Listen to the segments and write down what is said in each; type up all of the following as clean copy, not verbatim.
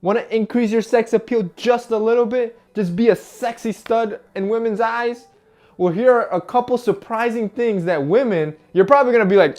Want to increase your sex appeal just a little bit? Just be a sexy stud in women's eyes? Well, here are a couple surprising things that women, you're probably going to be like,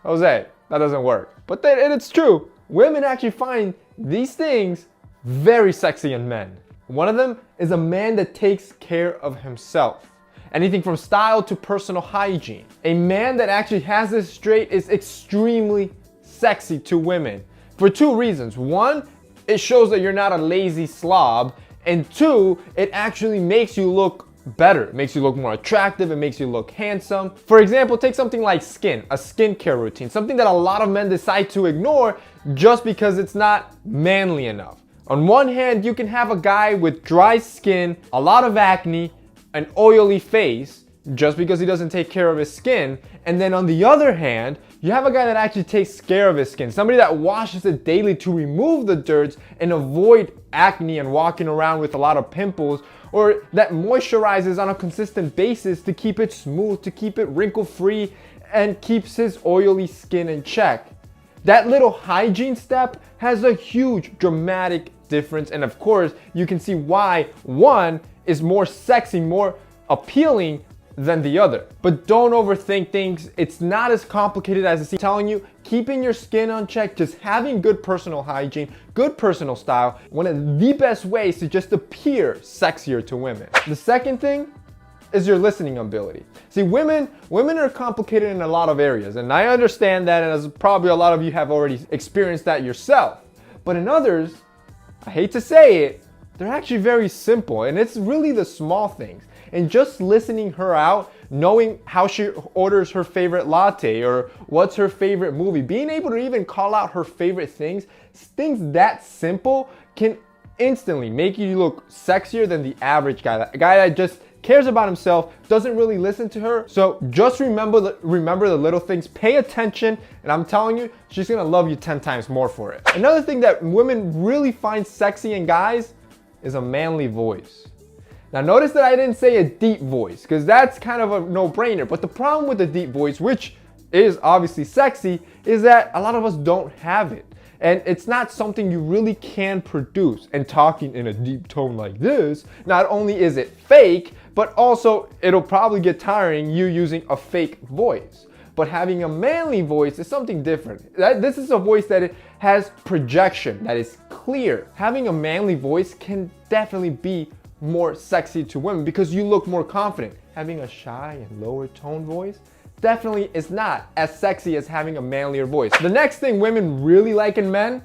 Jose, that doesn't work. But it's true. Women actually find these things very sexy in men. One of them is a man that takes care of himself. Anything from style to personal hygiene. A man that actually has this straight is extremely sexy to women for two reasons. One, it shows that you're not a lazy slob. And two, it actually makes you look better. It makes you look more attractive. It makes you look handsome. For example, take something like skin, a skincare routine, something that a lot of men decide to ignore just because it's not manly enough. On one hand, you can have a guy with dry skin, a lot of acne, an oily face, just because he doesn't take care of his skin. And then on the other hand, you have a guy that actually takes care of his skin, somebody that washes it daily to remove the dirt and avoid acne and walking around with a lot of pimples, or that moisturizes on a consistent basis to keep it smooth, to keep it wrinkle free, and keeps his oily skin in check. That little hygiene step has a huge dramatic difference, and of course you can see why one is more sexy, more appealing than the other. But don't overthink things. It's not as complicated as it's telling you. Keeping your skin on check, just having good personal hygiene, good personal style, one of the best ways to just appear sexier to women. The second thing is your listening ability. See, women are complicated in a lot of areas, and I understand that, and as probably a lot of you have already experienced that yourself. But in others, I hate to say it, they're actually very simple, and it's really the small things. And just listening her out, knowing how she orders her favorite latte or what's her favorite movie, being able to even call out her favorite things that simple can instantly make you look sexier than the average guy. A guy that just cares about himself, doesn't really listen to her. So just remember the little things, pay attention, and I'm telling you, she's gonna love you 10 times more for it. Another thing that women really find sexy in guys is a manly voice. Now notice that I didn't say a deep voice, because that's kind of a no-brainer. But the problem with the deep voice, which is obviously sexy, is that a lot of us don't have it. And it's not something you really can produce. And talking in a deep tone like this, not only is it fake, but also it'll probably get tiring you using a fake voice. But having a manly voice is something different. This is a voice that has projection, that is clear. Having a manly voice can definitely be more sexy to women because you look more confident. Having a shy and lower tone voice definitely is not as sexy as having a manlier voice. The next thing women really like in men,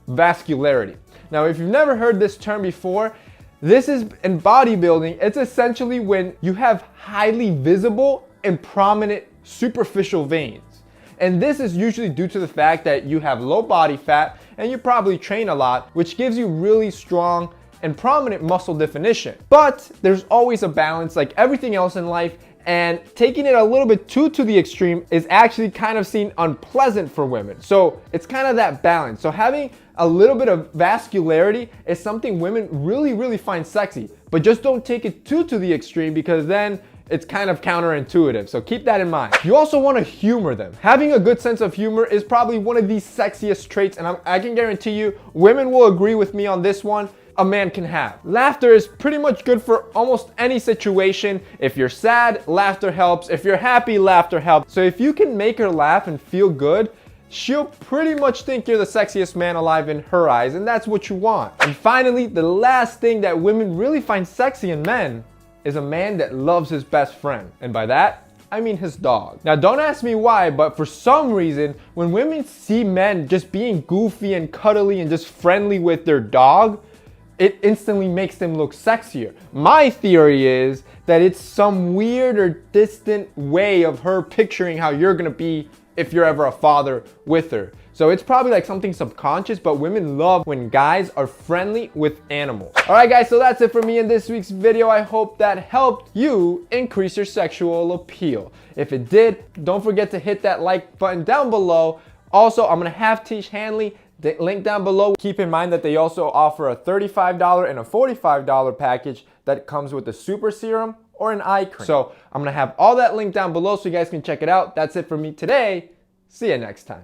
vascularity. Now, if you've never heard this term before, this is in bodybuilding. It's essentially when you have highly visible and prominent superficial veins. And this is usually due to the fact that you have low body fat and you probably train a lot, which gives you really strong and prominent muscle definition. But there's always a balance, like everything else in life, and taking it a little bit too to the extreme is actually kind of seen unpleasant for women. So it's kind of that balance. So having a little bit of vascularity is something women really find sexy, but just don't take it too to the extreme because then it's kind of counterintuitive. So keep that in mind. You also want to humor them. Having a good sense of humor is probably one of the sexiest traits, and I can guarantee you women will agree with me on this one, a man can have. Laughter is pretty much good for almost any situation. If you're sad, laughter helps. If you're happy, laughter helps. So if you can make her laugh and feel good, she'll pretty much think you're the sexiest man alive in her eyes, and that's what you want. And finally, the last thing that women really find sexy in men is a man that loves his best friend. And by that, I mean his dog. Now don't ask me why, but for some reason, when women see men just being goofy and cuddly and just friendly with their dog, it instantly makes them look sexier. My theory is that it's some weird or distant way of her picturing how you're gonna be if you're ever a father with her. So it's probably like something subconscious, but women love when guys are friendly with animals. All right, guys, so that's it for me in this week's video. I hope that helped you increase your sexual appeal. If it did, don't forget to hit that like button down below. Also, I'm gonna have Tish Hanley, the link down below. Keep in mind that they also offer a $35 and a $45 package that comes with a super serum or an eye cream. So I'm gonna have all that linked down below so you guys can check it out. That's it for me today. See you next time.